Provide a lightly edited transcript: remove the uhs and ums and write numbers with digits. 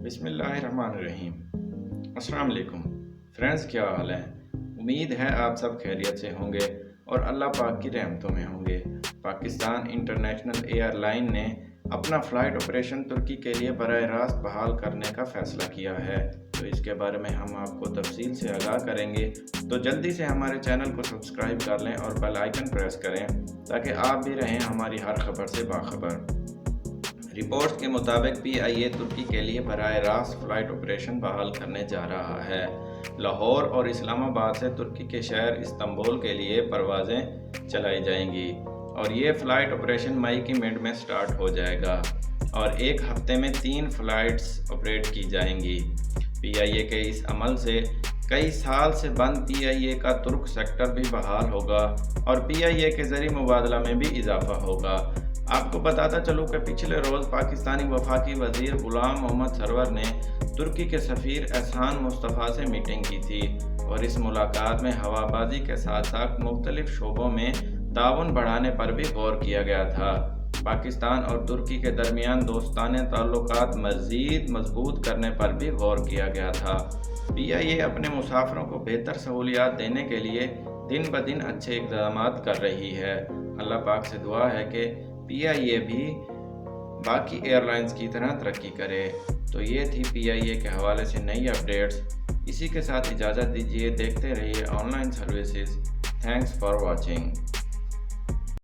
بسم اللہ الرحمن الرحیم۔ السلام علیکم فرینڈز، کیا حال ہے؟ امید ہے آپ سب خیریت سے ہوں گے اور اللہ پاک کی رحمتوں میں ہوں گے۔ پاکستان انٹرنیشنل ایئر لائن نے اپنا فلائٹ آپریشن ترکی کے لیے براہ راست بحال کرنے کا فیصلہ کیا ہے، تو اس کے بارے میں ہم آپ کو تفصیل سے آگاہ کریں گے۔ تو جلدی سے ہمارے چینل کو سبسکرائب کر لیں اور بیل آئیکن پریس کریں تاکہ آپ بھی رہیں ہماری ہر خبر سے باخبر۔ رپورٹس کے مطابق پی آئی اے ترکی کے لیے براہ راست فلائٹ آپریشن بحال کرنے جا رہا ہے۔ لاہور اور اسلام آباد سے ترکی کے شہر استنبول کے لیے پروازیں چلائی جائیں گی اور یہ فلائٹ آپریشن مئی کی مڈ میں سٹارٹ ہو جائے گا اور ایک ہفتے میں 3 فلائٹس آپریٹ کی جائیں گی۔ پی آئی اے کے اس عمل سے کئی سال سے بند پی آئی اے کا ترک سیکٹر بھی بحال ہوگا اور پی آئی اے کے زرعی مبادلہ میں بھی اضافہ ہوگا۔ آپ کو بتاتا چلوں کہ پچھلے روز پاکستانی وفاقی وزیر غلام محمد سرور نے ترکی کے سفیر احسان مصطفیٰ سے میٹنگ کی تھی اور اس ملاقات میں ہوا بازی کے ساتھ ساتھ مختلف شعبوں میں تعاون بڑھانے پر بھی غور کیا گیا تھا۔ پاکستان اور ترکی کے درمیان دوستانہ تعلقات مزید مضبوط کرنے پر بھی غور کیا گیا تھا۔ پی آئی اے اپنے مسافروں کو بہتر سہولیات دینے کے لیے دن بدن اچھے اقدامات کر رہی ہے۔ اللہ پاک سے دعا ہے کہ پی آئی اے بھی باقی ایئر لائنز کی طرح ترقی کرے۔ تو یہ تھی پی آئی اے کے حوالے سے نئی اپڈیٹس۔ اسی کے ساتھ اجازت دیجیے، دیکھتے رہیے on line services. Thanks for watching.